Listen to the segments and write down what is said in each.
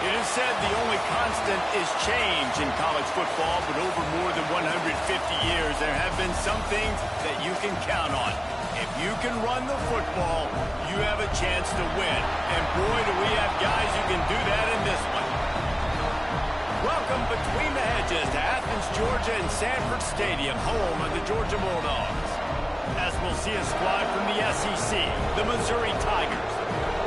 It is said the only constant is change in college football, but over more than 150 years, there have been some things that you can count on. If you can run the football, you have a chance to win. And boy, do we have guys who can do that in this one. Welcome between the hedges to Athens, Georgia and Sanford Stadium, home of the Georgia Bulldogs. As we'll see a squad from the SEC, the Missouri Tigers,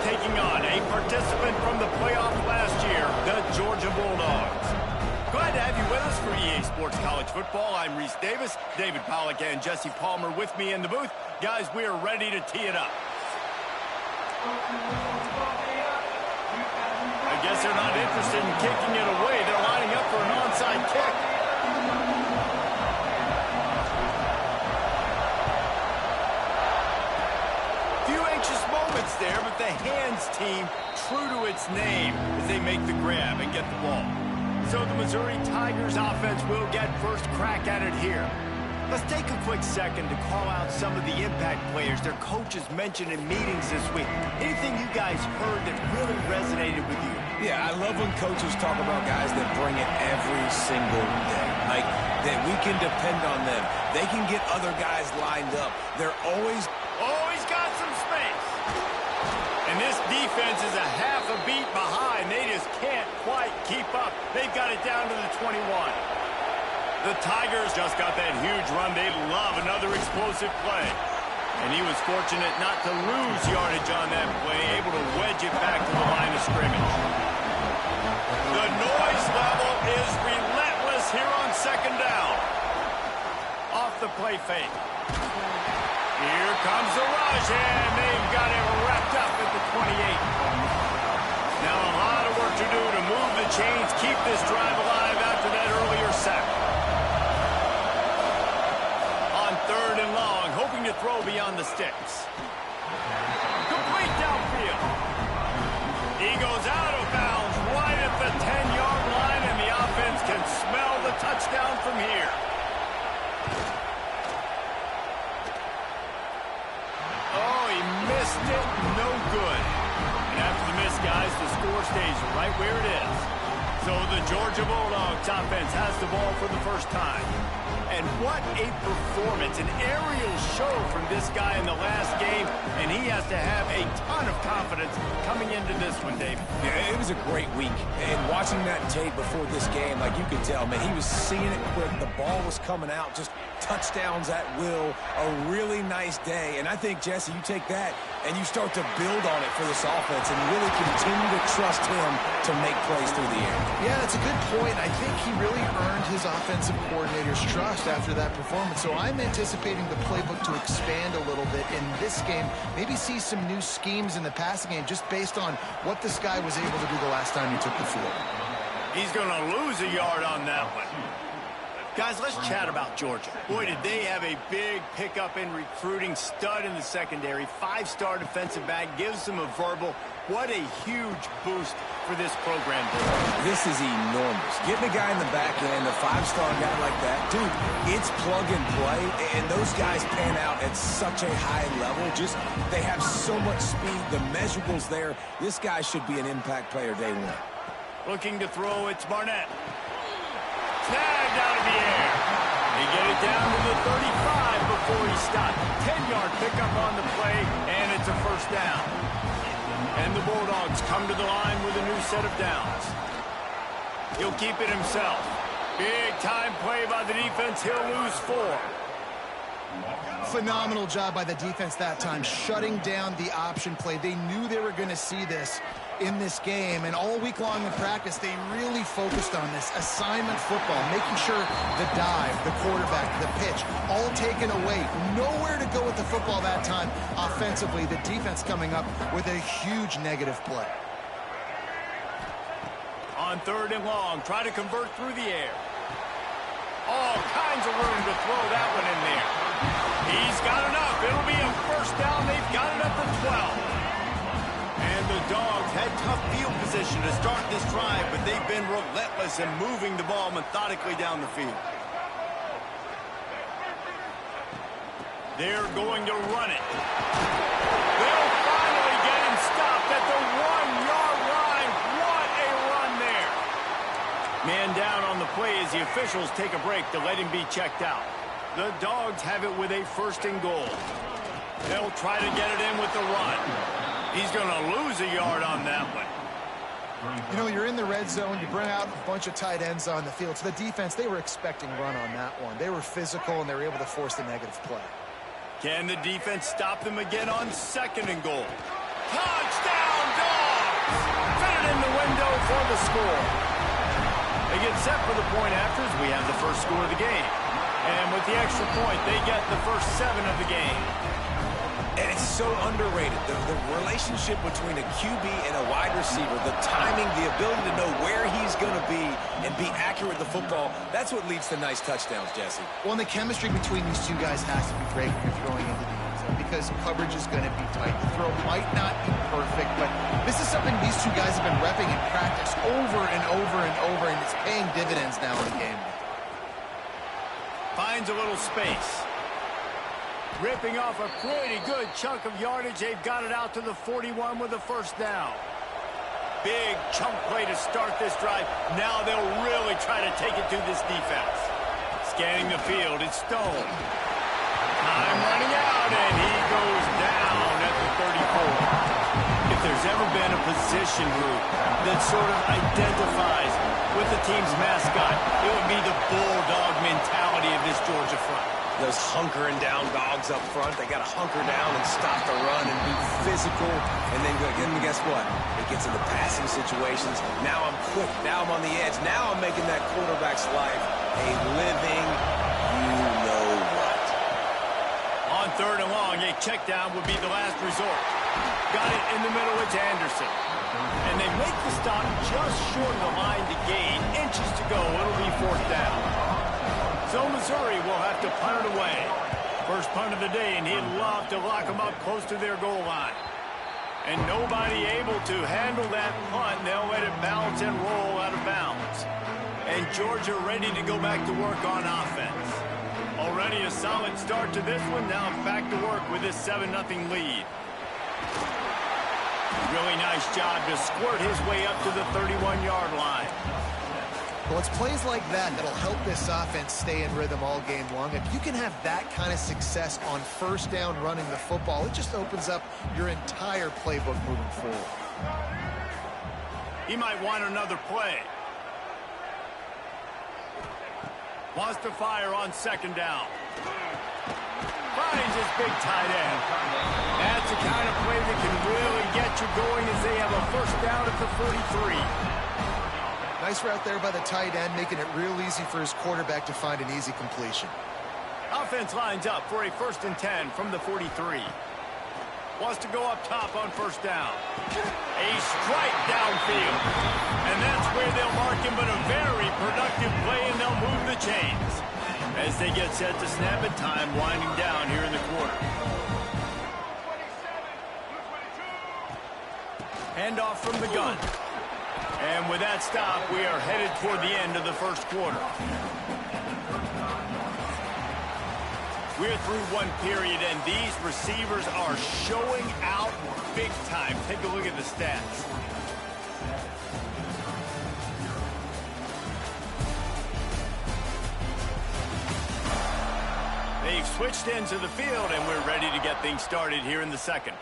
taking on a participant from the playoff last year, the Georgia Bulldogs. Glad to have you with us for EA Sports College Football. I'm Reese Davis, David Pollack and Jesse Palmer with me in the booth. Guys, we are ready to tee it up. I guess they're not interested in kicking it away. They're lining up for an onside kick. Few anxious moments there, but the hands team true to its name as they make the grab and get the ball. So the Missouri Tigers offense will get first crack at it here. Let's take a quick second to call out some of the impact players their coaches mentioned in meetings this week. Anything you guys heard that really resonated with you? Yeah, I love when coaches talk about guys that bring it every single day. Like, that we can depend on them. They can get other guys lined up. They're always got some space. And this defense is a half a beat behind. They just can't quite keep up. They've got it down to the 21. The Tigers just got that huge run. They love another explosive play. And he was fortunate not to lose yardage on that play, able to wedge it back to the line of scrimmage. The noise level is relentless here on second down. Off the play fake. Here comes the rush, and they've got it wrapped up at the 28. Now a lot of work to do to move the chains, keep this drive alive after that earlier sack. On third and long, hoping to throw beyond the sticks. Complete downfield. He goes out of bounds right at the 10-yard line, and the offense can smell the touchdown from here. Oh, he missed it. No good. And after the miss, guys, the score stays right where it is. So the Georgia Bulldogs offense has the ball for the first time. And what a performance, an aerial show from this guy in the last game, and he has to have a ton of confidence coming into this one, David. Yeah, it was a great week. And watching that tape before this game, like you could tell, man, he was seeing it quick. The ball was coming out, just touchdowns at will. A really nice day. And I think, Jesse, you take that and you start to build on it for this offense and really continue to trust him to make plays through the air. Yeah, that's a good point. I think he really earned his offensive coordinator's trust after that performance. So I'm anticipating the playbook to expand a little bit in this game. Maybe see some new schemes in the passing game just based on what this guy was able to do the last time he took the field. He's going to lose a yard on that one. Guys, let's chat about Georgia. Boy, did they have a big pickup in recruiting. Stud in the secondary. 5-star defensive back. Gives them a verbal. What a huge boost for this program. This is enormous. Getting a guy in the back end, a 5-star guy like that, dude, it's plug and play, and those guys pan out at such a high level. Just, they have so much speed. The measurables there. This guy should be an impact player day one. Looking to throw, it's Barnett. Snagged out of the air. They get it down to the 35 before he stopped. 10-yard pickup on the play, and it's a first down. And the Bulldogs come to the line with a new set of downs. He'll keep it himself. Big-time play by the defense. He'll lose 4. Phenomenal job by the defense that time, shutting down the option play. They knew they were going to see this in this game, and all week long in practice, they really focused on this assignment football, making sure the dive, the quarterback, the pitch, all taken away. Nowhere to go with the football that time offensively. The defense coming up with a huge negative play. On third and long, try to convert through the air. All kinds of room to throw that one in there. He's got enough. It'll be a first down. They've got it up to 12. And the Dogs had tough field position to start this drive, but they've been relentless in moving the ball methodically down the field. They're going to run it. They'll finally get him stopped at the 1-yard line. What a run as the officials take a break to let him be checked out. The Dogs have it with a 1st and goal. They'll try to get it in with the run. He's going to lose a yard on that one. You know, you're in the red zone. You bring out a bunch of tight ends on the field. So the defense, they were expecting run on that one. They were physical, and they were able to force the negative play. Can the defense stop them again on 2nd and goal? Touchdown, Dogs! Fit it in the window for the score. They get set for the point after as we have the first score of the game. And with the extra point, they get the first 7 of the game. And it's so underrated. The relationship between a QB and a wide receiver, the timing, the ability to know where he's going to be and be accurate with the football, that's what leads to nice touchdowns, Jesse. Well, and the chemistry between these two guys has to be great when you're throwing into the end zone because coverage is going to be tight. The throw might not be perfect, but this is something these two guys have been repping in practice over and over and over, and it's paying dividends now in game. Finds a little space. Ripping off a pretty good chunk of yardage. They've got it out to the 41 with a 1st down. Big chunk play to start this drive. Now they'll really try to take it to this defense. Scanning the field, it's Stone. Time running out, and he goes down at the 34. If there's ever been a position group that sort of identifies with the team's mascot, it would be the bulldog mentality of this Georgia front. Those hunkering down dogs up front, they got to hunker down and stop the run and be physical. And then guess what? It gets into passing situations. Now I'm quick. Now I'm on the edge. Now I'm making that quarterback's life a living you-know-what. On 3rd and long, a check down would be the last resort. Got it in the middle, it's Anderson. And they make the stop just short of the line to gain. Inches to go, it'll be 4th down. So Missouri will have to punt it away. First punt of the day, and he'd love to lock them up close to their goal line. And nobody able to handle that punt. They'll let it bounce and roll out of bounds. And Georgia ready to go back to work on offense. Already a solid start to this one. Now back to work with this 7-0 lead. Really nice job to squirt his way up to the 31-yard line. Well, it's plays like that that'll help this offense stay in rhythm all game long. If you can have that kind of success on 1st down running the football, it just opens up your entire playbook moving forward. He might want another play. Wants to fire on 2nd down. Finds his big tight end. That's the kind of play that can really get you going as they have a 1st down at the 43. Nice route there by the tight end, making it real easy for his quarterback to find an easy completion. Offense lines up for a 1st and 10 from the 43. Wants to go up top on 1st down. A strike downfield. And that's where they'll mark him, but a very productive play, and they'll move the chains. As they get set to snap it, time winding down here in the quarter. Handoff from the gun. And with that stop, we are headed toward the end of the 1st quarter. We're through one period, and these receivers are showing out big time. Take a look at the stats. They've switched into the field, and we're ready to get things started here in the 2nd.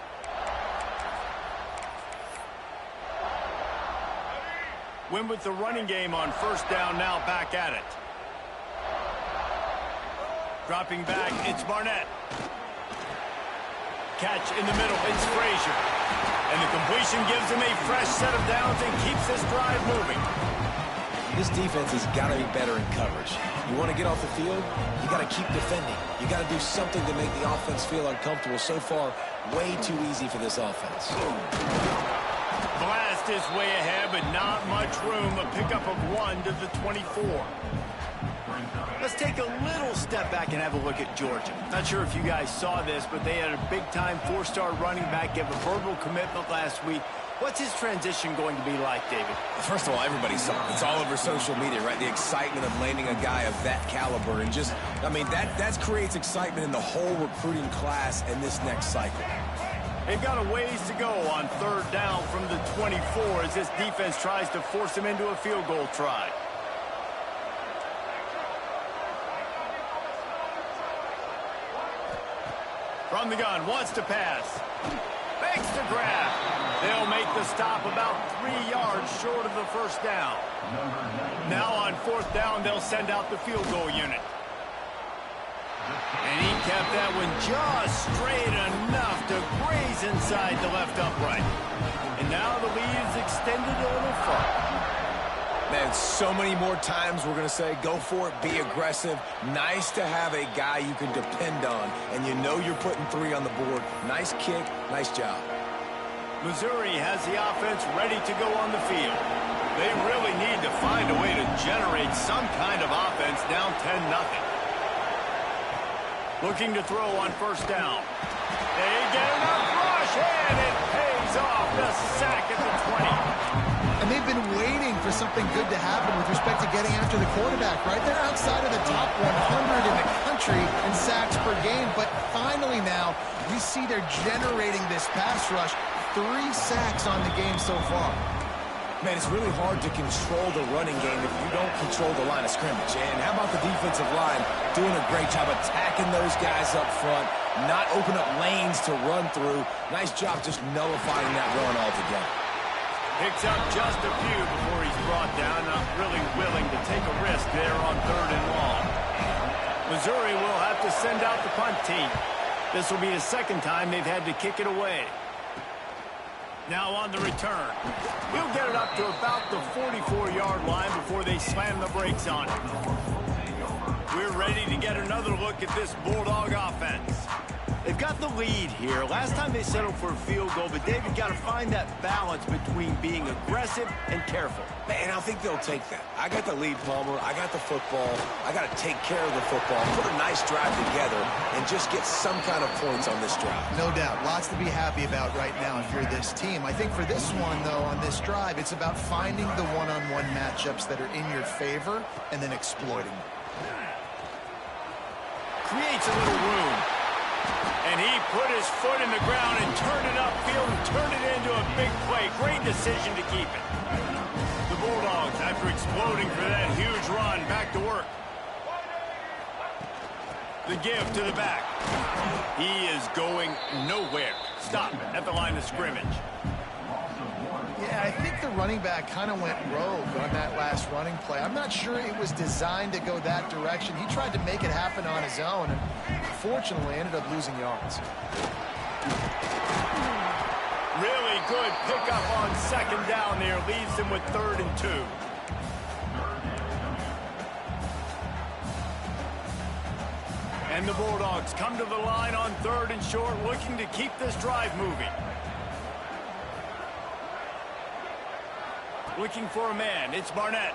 Win with the running game on 1st down, now back at it. Dropping back, it's Barnett. Catch in the middle, it's Frazier. And the completion gives him a fresh set of downs and keeps this drive moving. This defense has got to be better in coverage. You want to get off the field, you got to keep defending. You got to do something to make the offense feel uncomfortable. So far, way too easy for this offense. Blast is way ahead, but not much room. A pickup of 1 to the 24. Let's take a little step back and have a look at Georgia. Not sure if you guys saw this, but they had a big-time 4-star running back give a verbal commitment last week. What's his transition going to be like, David? First of all, everybody saw it. It's all over social media, right? The excitement of landing a guy of that caliber. And just, I mean, that creates excitement in the whole recruiting class in this next cycle. They've got a ways to go on 3rd down from the 24 as this defense tries to force him into a field goal try. From the gun, wants to pass. Makes the grab. They'll make the stop about 3 yards short of the first down. Now on 4th down, they'll send out the field goal unit. And he kept that one just straight enough to graze inside the left upright. And now the lead is extended a little further. Man, so many more times we're going to say, go for it, be aggressive. Nice to have a guy you can depend on, and you know you're putting 3 on the board. Nice kick, nice job. Missouri has the offense ready to go on the field. They really need to find a way to generate some kind of offense down 10-0. Looking to throw on 1st down. They get enough rush, and it pays off. The sack at the 20. And they've been waiting for something good to happen with respect to getting after the quarterback, right? They're outside of the top 100 in the country in sacks per game, but finally now we see they're generating this pass rush. 3 sacks on the game so far. Man, it's really hard to control the running game if you don't control the line of scrimmage. And how about the defensive line doing a great job attacking those guys up front, not open up lanes to run through. Nice job just nullifying that run altogether. Picks up just a few before he's brought down, not really willing to take a risk there on 3rd and long. Missouri will have to send out the punt team. This will be the 2nd time they've had to kick it away. Now on the return. He'll get it up to about the 44-yard line before they slam the brakes on it. We're ready to get another look at this Bulldog offense. They've got the lead here. Last time they settled for a field goal, but David got to find that balance between being aggressive and careful. Man, I think they'll take that. I got the lead, Palmer. I got the football. I got to take care of the football, put a nice drive together, and just get some kind of points on this drive. No doubt. Lots to be happy about right now if you're this team. I think for this one, though, on this drive, it's about finding the one-on-one matchups that are in your favor and then exploiting them. Creates a little room. And he put his foot in the ground and turned it upfield and turned it into a big play. Great decision to keep it. The Bulldogs, after exploding for that huge run, back to work. The give to the back. He is going nowhere. Stop at the line of scrimmage. Yeah, I think the running back kind of went rogue on that last running play. I'm not sure it was designed to go that direction. He tried to make it happen on his own and fortunately ended up losing yards. Really good pickup on 2nd down there. Leaves them with 3rd and 2. And the Bulldogs come to the line on 3rd and short, looking to keep this drive moving. Looking for a man. It's Barnett.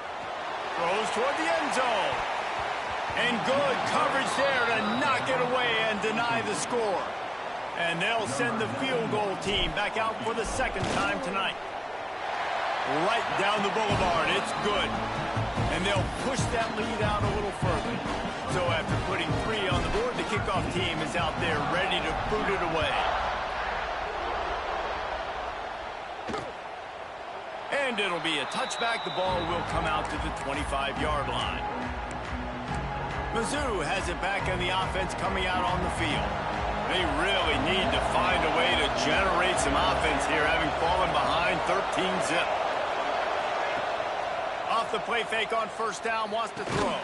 Throws toward the end zone. And good coverage there to knock it away and deny the score. And they'll send the field goal team back out for the 2nd time tonight. Right down the boulevard. It's good. And they'll push that lead out a little further. So after putting 3 on the board, the kickoff team is out there ready to boot it away. And it'll be a touchback. The ball will come out to the 25-yard line. Mizzou has it back on the offense coming out on the field. They really need to find a way to generate some offense here, having fallen behind 13-zip. Off the play fake on 1st down, wants to throw.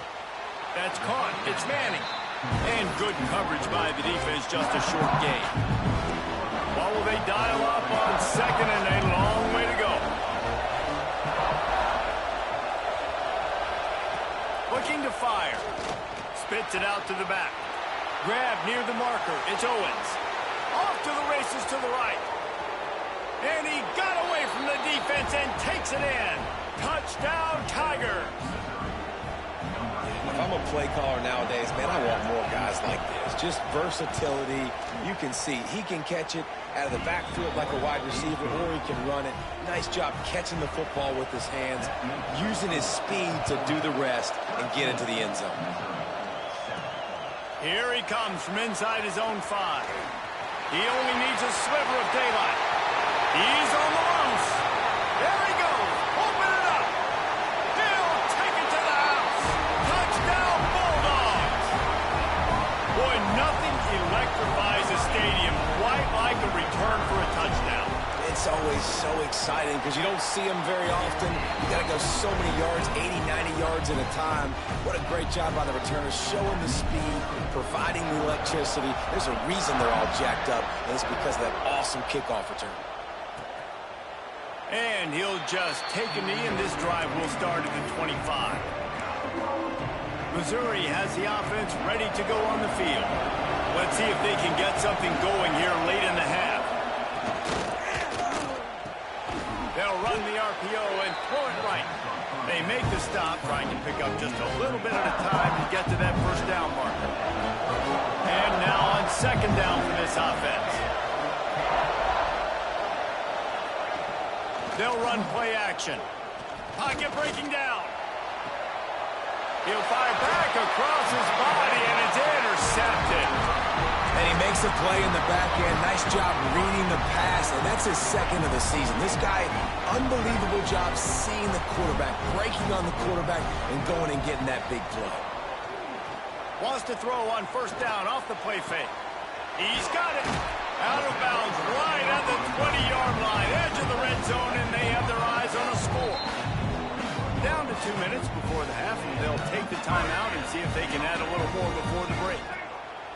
That's caught. It's Manning. And good coverage by the defense, just a short gain. Well, will they dial up on 2nd and a long way to go? Looking to fire. Spits it out to the back. Grab near the marker. It's Owens. Off to the races to the right. And he got away from the defense and takes it in. Touchdown, Tigers. If I'm a play caller nowadays, man, I want more guys like this. Just versatility. You can see he can catch it out of the backfield like a wide receiver, or he can run it. Nice job catching the football with his hands, using his speed to do the rest and get into the end zone. Here he comes from inside his own 5. He only needs a sliver of daylight. He's on the loose. There he goes. Open it up. He'll take it to the house. Touchdown, Bulldogs. Boy, nothing electrifies a stadium always so exciting because you don't see them very often. You got to go so many yards, 80, 90 yards at a time. What a great job by the returners, showing the speed, providing the electricity. There's a reason they're all jacked up, and it's because of that awesome kickoff return. And he'll just take a knee, and this drive will start at the 25. Missouri has the offense ready to go on the field. Let's see if they can get something going here late in the half. They'll run the RPO and throw it right. They make the stop, trying to pick up just a little bit at a time to get to that first down marker. And now on second down for this offense. They'll run play action. Pocket breaking down. He'll fire back across his body, and it's intercepted. And he makes a play in the back end. Nice job reading the pass, and that's his second of the season. This guy, unbelievable job seeing the quarterback, breaking on the quarterback, and going and getting that big play. Wants to throw on first down off the play fake. He's got it. Out of bounds, right at the 20-yard line, edge of the red zone, and they have their eyes on a score. Down to 2 minutes before the half, and they'll take the timeout and see if they can add a little more before the break.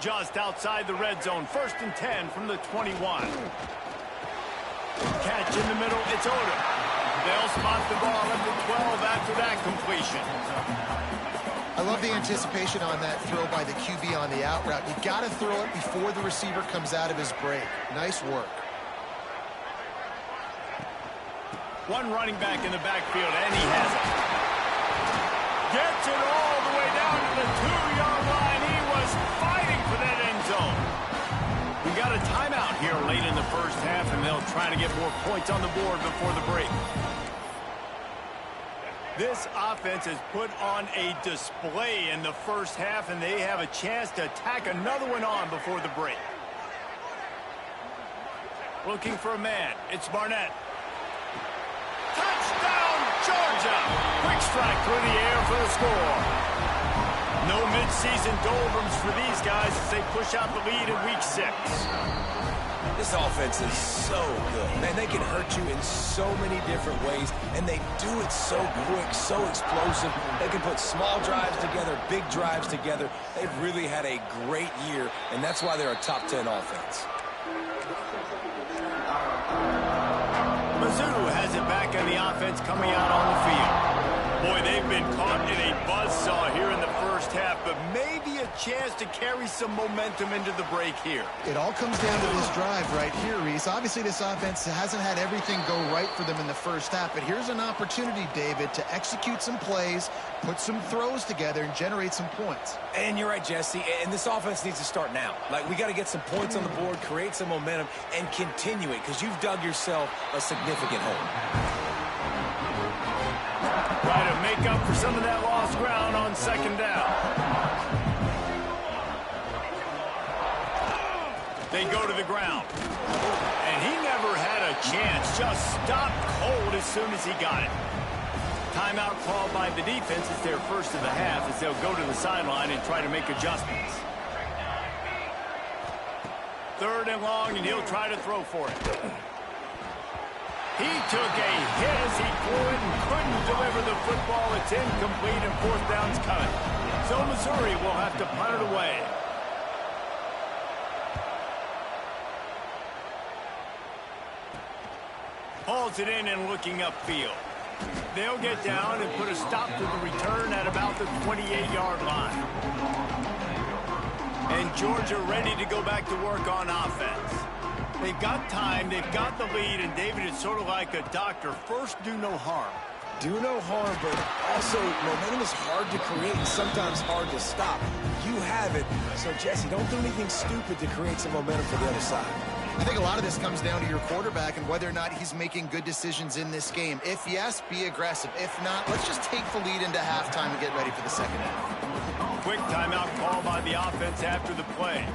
Just outside the red zone, 1st and 10 from the 21. Catch in the middle, it's Odom. They'll spot the ball at the 12 after that completion. I love the anticipation on that throw by the QB on the out route. You got to throw it before the receiver comes out of his break. Nice work. One running back in the backfield, and he has it. Gets it all the way down to the 2-yard line. He was fighting for that end zone. We got a timeout here late in the first half, and they'll try to get more points on the board before the break. This offense has put on a display in the first half, and they have a chance to tack another one on before the break. Looking for a man. It's Barnett. Touchdown, Georgia! Quick strike through the air for the score. No midseason doldrums for these guys as they push out the lead in week 6. This offense is so good. Man, they can hurt you in so many different ways, and they do it so quick, so explosive. They can put small drives together, big drives together. They've really had a great year, and that's why they're a top 10 offense. Mizzou has it back on the offense coming out on the field. Boy, they've been caught in a buzzsaw here in the first half, but maybe a chance to carry some momentum into the break here. It all comes down to this drive right here, Reese. Obviously, this offense hasn't had everything go right for them in the first half, but here's an opportunity, David, to execute some plays, put some throws together, and generate some points. And you're right, Jesse, and this offense needs to start now. Like, we got to get some points on the board, create some momentum, and continue it, because you've dug yourself a significant hole. Try to make up for some of that lost ground on second down. They go to the ground. And he never had a chance. Just stopped cold as soon as he got it. Timeout called by the defense. It's their first of the half as they'll go to the sideline and try to make adjustments. 3rd and long, and he'll try to throw for it. He took a hit as he threw it and couldn't deliver the football. It's incomplete, and 4th down's coming. So Missouri will have to punt it away. Hauls it in and looking upfield. They'll get down and put a stop to the return at about the 28-yard line. And Georgia ready to go back to work on offense. They've got time, they've got the lead, and David is sort of like a doctor. First, do no harm. Do no harm, but also momentum is hard to create and sometimes hard to stop. You have it, so Jesse, don't do anything stupid to create some momentum for the other side. I think a lot of this comes down to your quarterback and whether or not he's making good decisions in this game. If yes, be aggressive. If not, let's just take the lead into halftime and get ready for the second half. Quick timeout call by the offense after the play.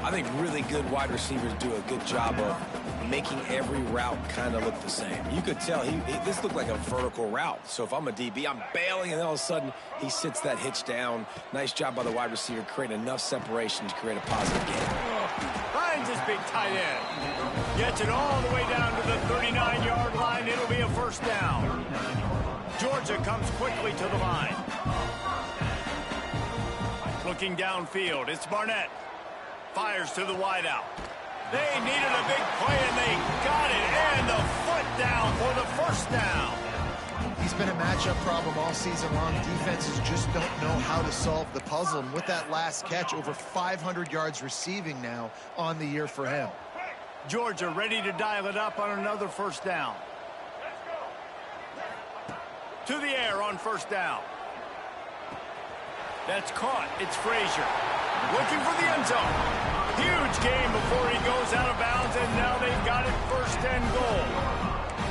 I think really good wide receivers do a good job of making every route kind of look the same. You could tell this looked like a vertical route. So if I'm a DB, I'm bailing, and all of a sudden he sits that hitch down. Nice job by the wide receiver, creating enough separation to create a positive game. Finds his big tight end. Gets it all the way down to the 39-yard line. It'll be a first down. Georgia comes quickly to the line. Looking downfield, it's Barnett. Fires to the wideout. They needed a big play, and they got it. And the foot down for the first down. He's been a matchup problem all season long. Defenses just don't know how to solve the puzzle. And with that last catch, over 500 yards receiving now on the year for him. Georgia ready to dial it up on another first down. To the air on first down. That's caught. It's Frazier. Looking for the end zone. Huge game before he goes out of bounds, and now they've got it first and goal.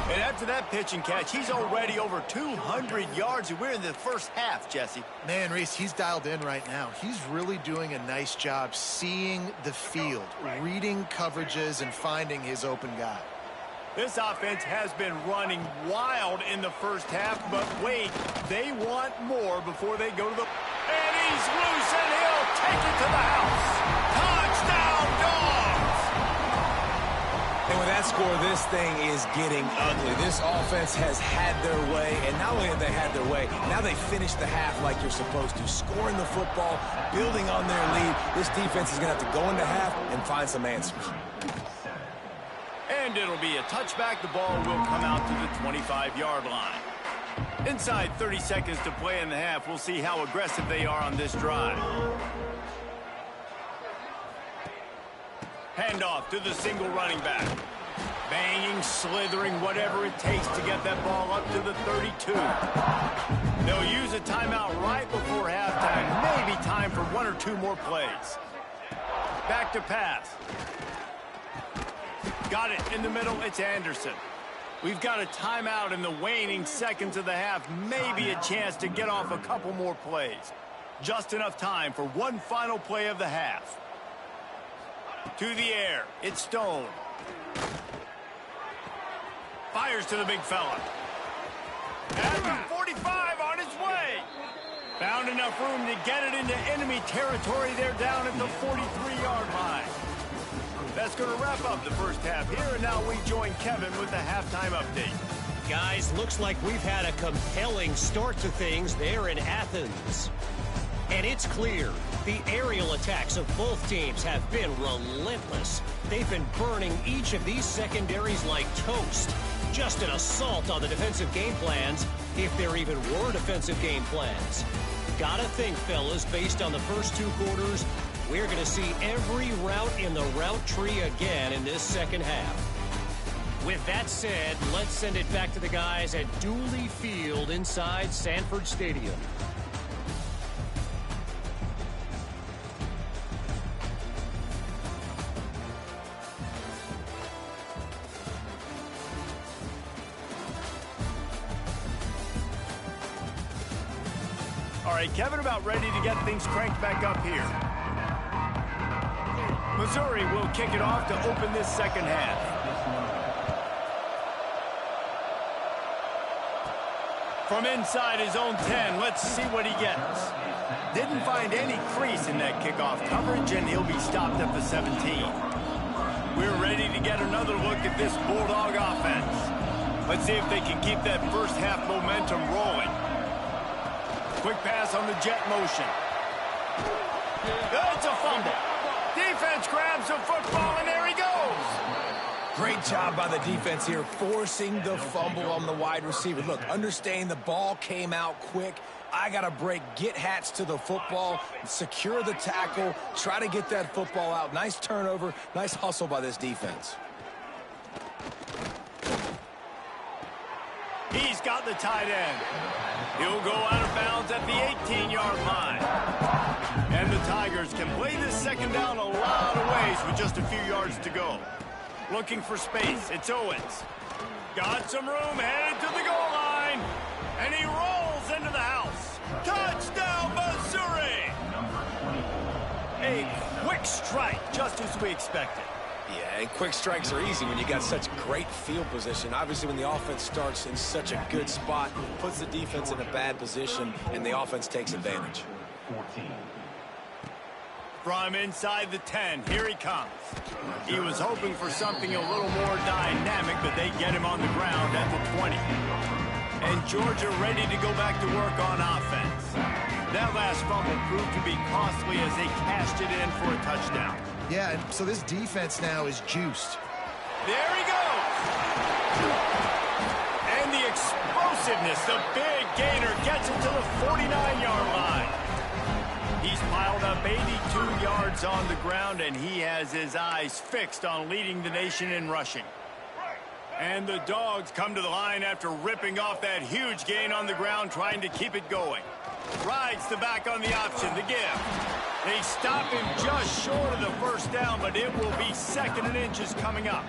And after that pitch and catch, he's already over 200 yards, and we're in the first half, Jesse. Man, Reese, he's dialed in right now. He's really doing a nice job seeing the field, reading coverages, and finding his open guy. This offense has been running wild in the first half, but wait, they want more before they go to the... And he's loose, and he'll take it to the house. Touchdown, Dogs! And with that score, this thing is getting ugly. This offense has had their way, and not only have they had their way, now they finished the half like you're supposed to, scoring the football, building on their lead. This defense is going to have to go into half and find some answers. And it'll be a touchback. The ball will come out to the 25-yard line. Inside 30 seconds to play in the half. We'll see how aggressive they are on this drive. Handoff to the single running back. Banging, slithering, whatever it takes to get that ball up to the 32. They'll use a timeout right before halftime. Maybe time for one or two more plays. Back to pass. Got it in the middle. It's Anderson. We've got a timeout in the waning seconds of the half. Maybe a chance to get off a couple more plays. Just enough time for one final play of the half. To the air. It's Stone. Fires to the big fella. At the 45 on his way. Found enough room to get it into enemy territory. They're down at the 43-yard line. That's going to wrap up the first half here, and now we join Kevin with the halftime update. Guys, looks like we've had a compelling start to things there in Athens. And it's clear, the aerial attacks of both teams have been relentless. They've been burning each of these secondaries like toast. Just an assault on the defensive game plans, if there even were defensive game plans. Gotta think, fellas, based on the first two quarters, we're going to see every route in the route tree again in this second half. With that said, let's send it back to the guys at Dooley Field inside Sanford Stadium. All right, Kevin, about ready to get things cranked back up here. Missouri will kick it off to open this second half. From inside his own 10, let's see what he gets. Didn't find any crease in that kickoff coverage, and he'll be stopped at the 17. We're ready to get another look at this Bulldog offense. Let's see if they can keep that first half momentum rolling. Quick pass on the jet motion. It's a fumble. Defense grabs the football, and there he goes. Great job by the defense here, forcing the fumble on the wide receiver. Look, understand the ball came out quick. I got to break, get Hats to the football, secure the tackle, try to get that football out. Nice turnover, nice hustle by this defense. He's got the tight end. He'll go out of bounds at the 18-yard line. And the Tigers can play this second down a lot of ways with just a few yards to go. Looking for space. It's Owens. Got some room, headed to the goal line. And he rolls into the house. Touchdown, Missouri! A quick strike, just as we expected. Yeah, and quick strikes are easy when you got such great field position. Obviously, when the offense starts in such a good spot, puts the defense in a bad position, and the offense takes advantage. From inside the 10, here he comes. He was hoping for something a little more dynamic, but they get him on the ground at the 20. And Georgia ready to go back to work on offense. That last fumble proved to be costly as they cashed it in for a touchdown. Yeah, and so this defense now is juiced. There he goes. And the explosiveness, the big gainer gets him to the 49-yard line. He's piled up 82 yards on the ground, and he has his eyes fixed on leading the nation in rushing. And the Dogs come to the line after ripping off that huge gain on the ground, trying to keep it going. Rides the back on the option, the give. They stop him just short of the first down, but it will be 2nd and inches coming up.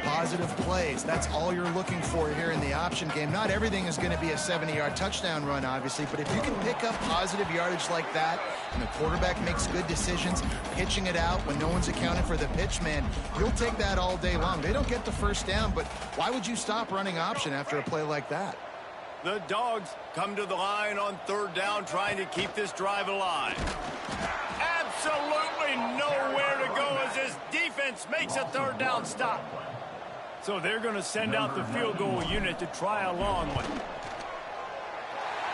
Positive plays. That's all you're looking for here in the option game. Not everything is going to be a 70-yard touchdown run, obviously, but if you can pick up positive yardage like that and the quarterback makes good decisions, pitching it out when no one's accounting for the pitch, man, you'll take that all day long. They don't get the first down, but why would you stop running option after a play like that? The Dogs come to the line on 3rd down, trying to keep this drive alive. Absolutely nowhere to go as this defense makes a 3rd down stop. So they're going to send out the field goal unit to try a long one.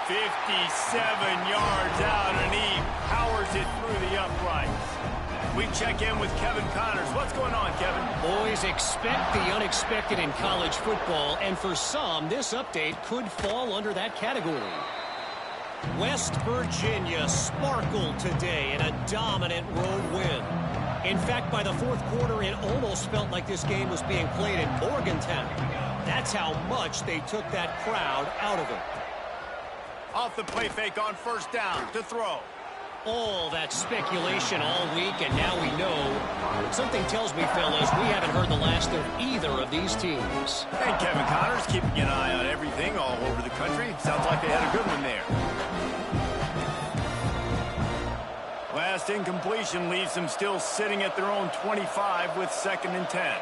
57 yards out, and he powers it through the uprights. We check in with Kevin Connors. What's going on, Kevin? Boys, expect the unexpected in college football, and for some, this update could fall under that category. West Virginia sparkled today in a dominant road win. In fact, by the 4th quarter, it almost felt like this game was being played in Morgantown. That's how much they took that crowd out of it. Off the play fake on 1st down to throw. All that speculation all week, and now we know. Something tells me, fellas, we haven't heard the last of either of these teams. And Kevin Connors keeping an eye on everything all over the country. Sounds like they had a good one there. Last incompletion leaves them still sitting at their own 25 with 2nd and 10.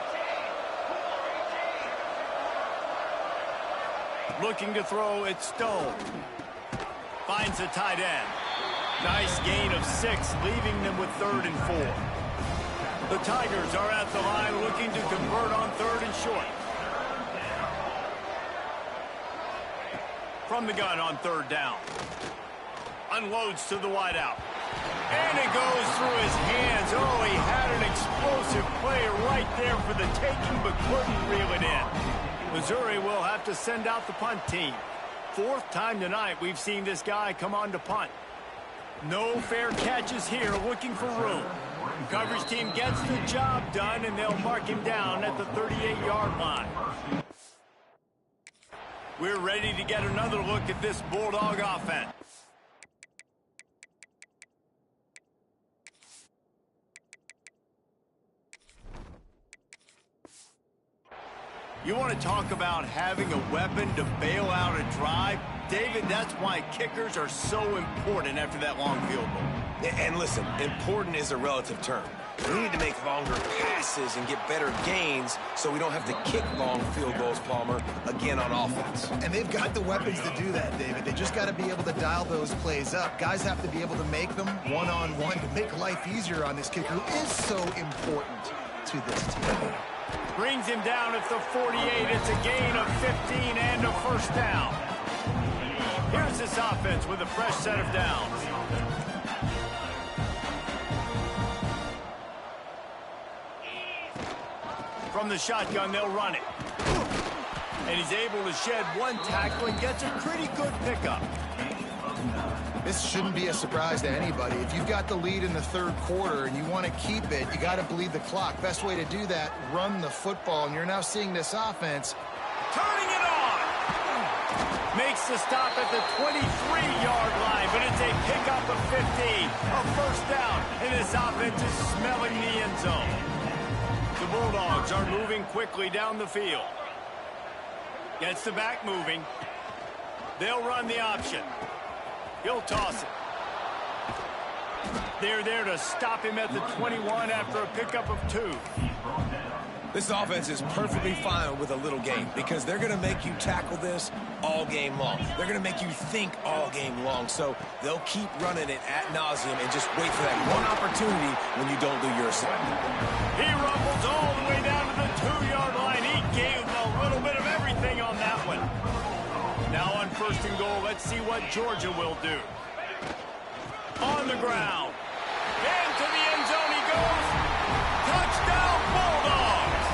Looking to throw, it's Stone. Finds a tight end. Nice gain of 6, leaving them with 3rd and 4. The Tigers are at the line looking to convert on 3rd and short. From the gun on 3rd down. Unloads to the wideout. And it goes through his hands. Oh, he had an explosive play right there for the taking, but couldn't reel it in. Missouri will have to send out the punt team. 4th time tonight we've seen this guy come on to punt. No fair catches here, looking for room. Coverage team gets the job done, and they'll mark him down at the 38-yard line. We're ready to get another look at this Bulldog offense. You want to talk about having a weapon to bail out a drive? David, that's why kickers are so important after that long field goal. And listen, important is a relative term. We need to make longer passes and get better gains so we don't have to kick long field goals, Palmer, again on offense. And they've got the weapons to do that, David. They just got to be able to dial those plays up. Guys have to be able to make them one-on-one to make life easier on this kicker who is so important to this team. Brings him down at the 48. It's a gain of 15 and a 1st down. Here's this offense with a fresh set of downs. From the shotgun, they'll run it. And he's able to shed one tackle and gets a pretty good pickup. This shouldn't be a surprise to anybody. If you've got the lead in the 3rd quarter and you want to keep it, you got to bleed the clock. Best way to do that, run the football. And you're now seeing this offense turning it on. Makes the stop at the 23-yard line, but it's a pickup of 15. A 1st down, and this offense is smelling the end zone. The Bulldogs are moving quickly down the field. Gets the back moving. They'll run the option. He'll toss it. They're there to stop him at the 21 after a pickup of 2. This offense is perfectly fine with a little game because they're going to make you tackle this all game long. They're going to make you think all game long. So they'll keep running it ad nauseum and just wait for that one opportunity when you don't do your assignment. He rumbles all the way down to the 2-yard line. He gave a little bit of everything on that one. Now on 1st and goal, let's see what Georgia will do. On the ground. Into the end zone he goes. Touchdown, Bulldogs!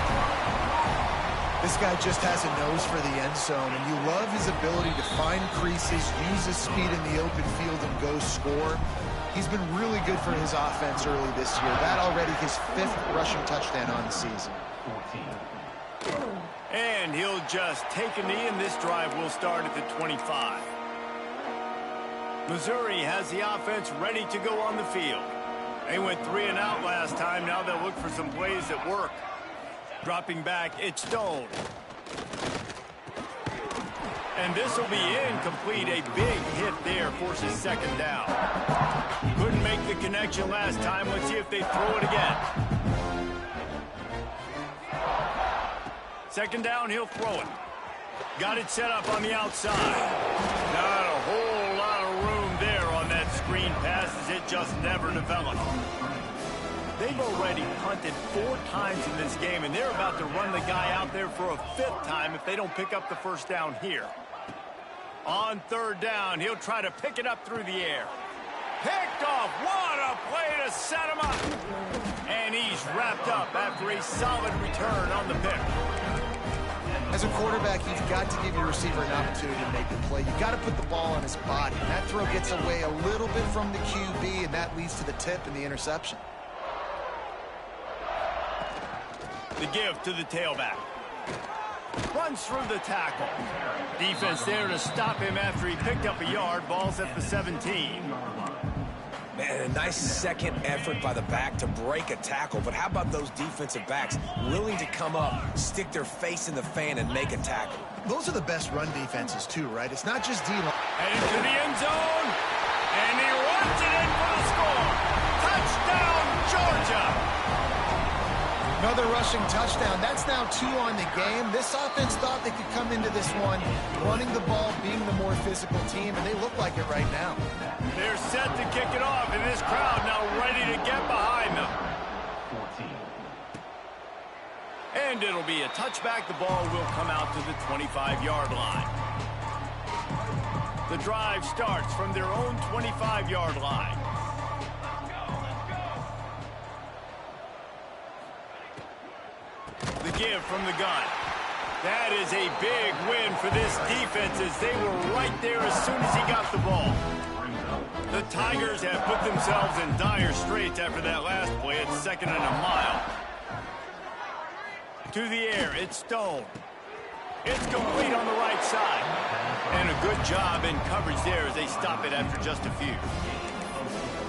This guy just has a nose for the end zone, and you love his ability to find creases, use his speed in the open field, and go score. He's been really good for his offense early this year. That already his 5th rushing touchdown on the season. And he'll just take a knee, and this drive will start at the 25. Missouri has the offense ready to go on the field. They went 3 and out last time. Now they'll look for some plays that work. Dropping back, it's Stone. And this will be incomplete. A big hit there forces 2nd down. Couldn't make the connection last time. Let's see if they throw it again. 2nd down, he'll throw it. Got it set up on the outside. Not a whole lot of room there on that screen pass as it just never developed. They've already punted 4 times in this game, and they're about to run the guy out there for a 5th time if they don't pick up the 1st down here. On 3rd down, he'll try to pick it up through the air. Picked off. What a play to set him up. And he's wrapped up after a solid return on the pick. As a quarterback, you've got to give your receiver an opportunity to make the play. You've got to put the ball on his body. And that throw gets away a little bit from the QB, and that leads to the tip and the interception. The give to the tailback. Runs through the tackle. Defense there to stop him after he picked up a yard. Ball's at the 17. Man, a nice second effort by the back to break a tackle. But how about those defensive backs willing to come up, stick their face in the fan, and make a tackle? Those are the best run defenses, too, right? It's not just D-line. Heading to the end zone. And he runs it in for the score. Touchdown, Georgia. Another rushing touchdown. That's now 2 on the game. This offense thought they could come into this one running the ball, being the more physical team, and they look like it right now. They're set to kick it off, and this crowd now ready to get behind them. And it'll be a touchback. The ball will come out to the 25-yard line. The drive starts from their own 25-yard line. The give from the gun. That is a big win for this defense as they were right there as soon as he got the ball. The Tigers have put themselves in dire straits after that last play. It's 2nd and a mile. To the air, it's Stone. It's complete on the right side. And a good job in coverage there as they stop it after just a few.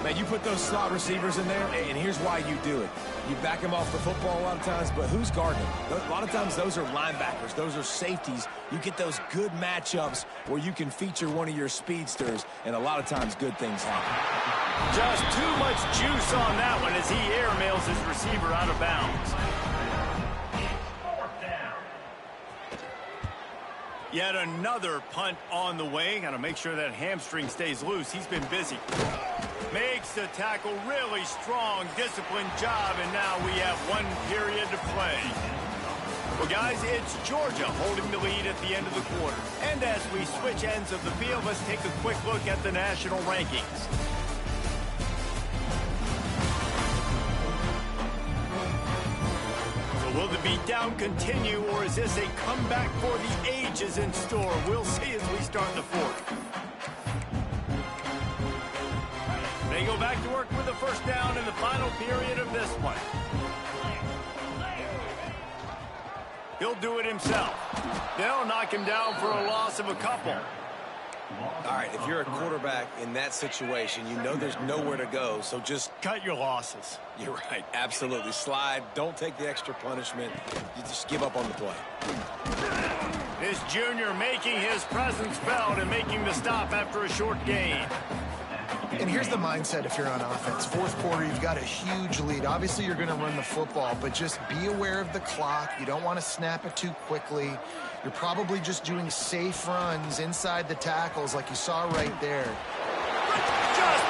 Man, you put those slot receivers in there, and here's why you do it. You back them off the football a lot of times, but who's guarding them? A lot of times those are linebackers. Those are safeties. You get those good matchups where you can feature one of your speedsters, and a lot of times good things happen. Just too much juice on that one as he airmails his receiver out of bounds. Yet another punt on the way. Got to make sure that hamstring stays loose. He's been busy. Makes the tackle really strong, disciplined job, and now we have 1 period to play. Well, guys, it's Georgia holding the lead at the end of the quarter. And as we switch ends of the field, let's take a quick look at the national rankings. So will the beatdown continue, or is this a comeback for the ages in store? We'll see as we start the 4th. They go back to work with the 1st down in the final period of this one. He'll do it himself. They'll knock him down for a loss of a couple. All right, if you're a quarterback in that situation, you know there's nowhere to go, so just cut your losses. You're right, absolutely. Slide, don't take the extra punishment. You just give up on the play. This junior making his presence felt and making the stop after a short gain. And here's the mindset if you're on offense. Fourth quarter, you've got a huge lead. Obviously, you're going to run the football, but just be aware of the clock. You don't want to snap it too quickly. You're probably just doing safe runs inside the tackles like you saw right there. Just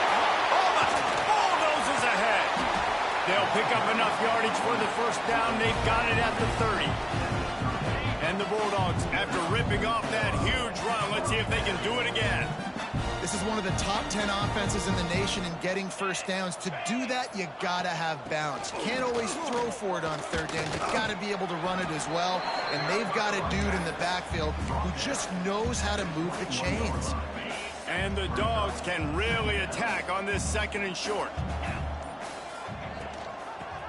almost bulldozes ahead. They'll pick up enough yardage for the first down. They've got it at the 30. And the Bulldogs, after ripping off that huge run, let's see if they can do it again. This is one of the top 10 offenses in the nation in getting first downs. To do that, you got to have balance. You can't always throw for it on third down. You've got to be able to run it as well. And they've got a dude in the backfield who just knows how to move the chains. And the Dogs can really attack on this second and short.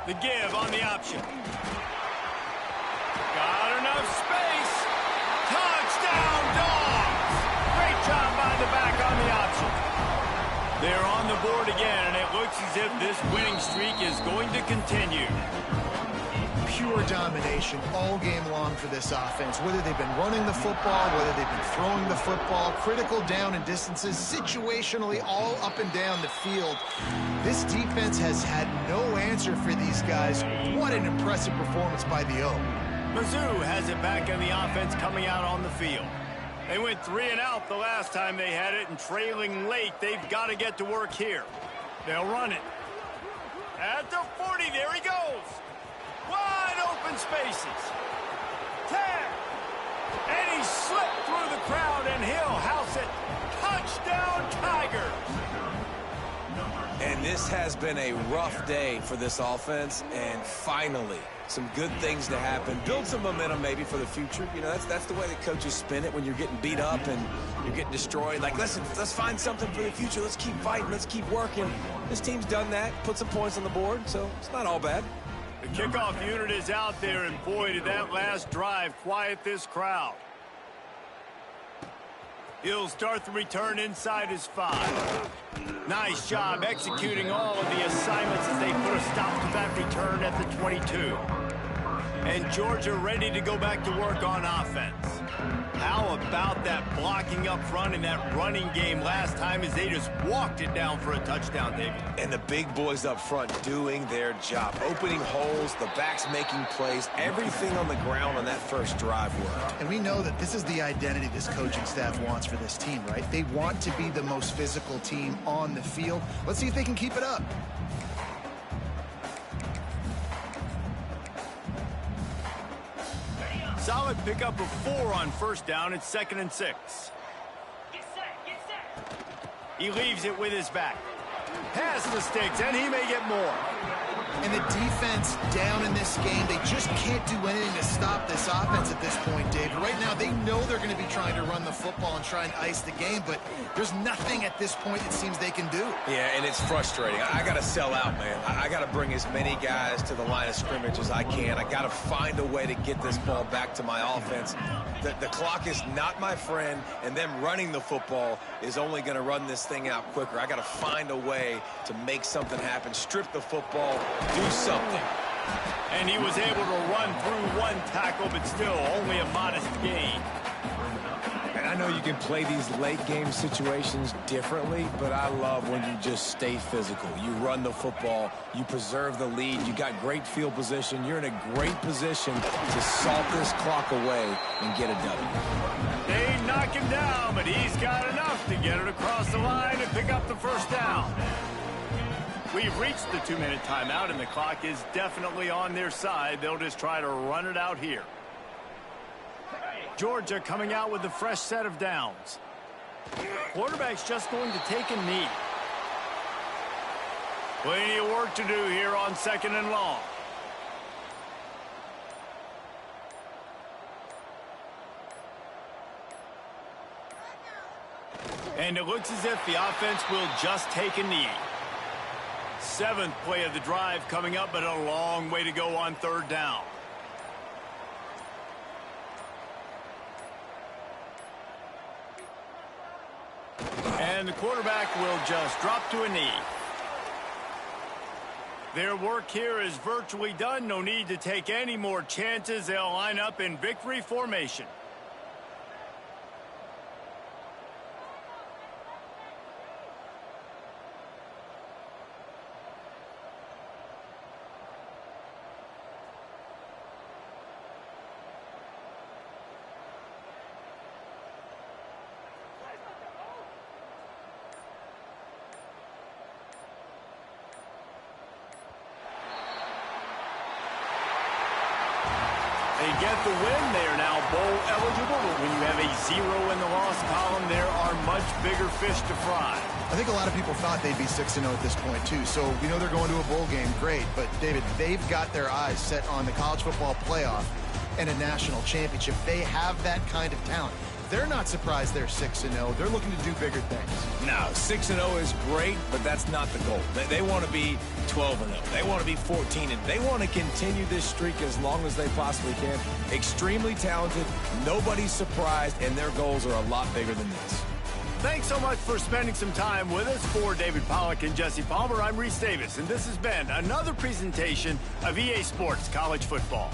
The give on the option. Got enough space. Touchdown, Dogs! Great job by the back on the option. They're on the board again, and it looks as if this winning streak is going to continue. Pure domination all game long for this offense. Whether they've been running the football, whether they've been throwing the football, critical down and distances, situationally all up and down the field. This defense has had no answer for these guys. What an impressive performance by the O. Mizzou has it back in the offense coming out on the field. They went 3 and out the last time they had it, and trailing late, they've got to get to work here. They'll run it. At the 40, there he goes. Wide open spaces. 10. And he slipped through the crowd, and he'll house it. Touchdown, Tigers. And this has been a rough day for this offense, and finally, some good things to happen. Build some momentum maybe for the future. You know, that's the way that coaches spin it when you're getting beat up and you're getting destroyed. Like, listen, let's find something for the future. Let's keep fighting. Let's keep working. This team's done that, put some points on the board, so it's not all bad. The kickoff unit is out there, and boy, did that last drive quiet this crowd. He'll start the return inside his 5. Nice job executing all of the assignments as they put a stop to that return at the 22. And Georgia ready to go back to work on offense. How about that blocking up front in that running game last time as they just walked it down for a touchdown, David? And the big boys up front doing their job. Opening holes, the backs making plays, everything on the ground on that first drive worked. And we know that this is the identity this coaching staff wants for this team, right? They want to be the most physical team on the field. Let's see if they can keep it up. Solid pickup of 4 on first down. It's 2nd and 6. Get set. He leaves it with his back. Pass the sticks, and he may get more. And the defense down in this game, they just can't do anything to stop this offense at this point, Dave. Right now, they know they're going to be trying to run the football and try and ice the game, but there's nothing at this point it seems they can do. Yeah, and it's frustrating. I got to sell out, man. I got to bring as many guys to the line of scrimmage as I can. I got to find a way to get this ball back to my offense. The clock is not my friend, and them running the football is only going to run this thing out quicker. I got to find a way to make something happen, strip the football, do something. And he was able to run through 1 tackle, but still only a modest gain. And I know you can play these late game situations differently, but I love when you just stay physical. You run the football, you preserve the lead, you got great field position, you're in a great position to salt this clock away and get a W. They knock him down, but he's got enough to get it across the line and pick up the first down. We've reached the 2-minute timeout, and the clock is definitely on their side. They'll just try to run it out here. Georgia coming out with a fresh set of downs. Quarterback's just going to take a knee. Plenty of work to do here on 2nd and long. And it looks as if the offense will just take a knee. 7th play of the drive coming up, but a long way to go on 3rd down. And the quarterback will just drop to a knee. Their work here is virtually done. No need to take any more chances. They'll line up in victory formation. They get the win. They are now bowl eligible, but when you have a 0 in the loss column, there are much bigger fish to fry. I think a lot of people thought they'd be 6-0 at this point, too. So we know they're going to a bowl game. Great. But, David, they've got their eyes set on the college football playoff and a national championship. They have that kind of talent. They're not surprised they're 6-0. They're looking to do bigger things. No, 6-0 is great, but that's not the goal. They want to be 12-0. They want to be 14-0. They want to continue this streak as long as they possibly can. Extremely talented. Nobody's surprised, and their goals are a lot bigger than this. Thanks so much for spending some time with us. For David Pollack and Jesse Palmer, I'm Reese Davis, and this has been another presentation of EA Sports College Football.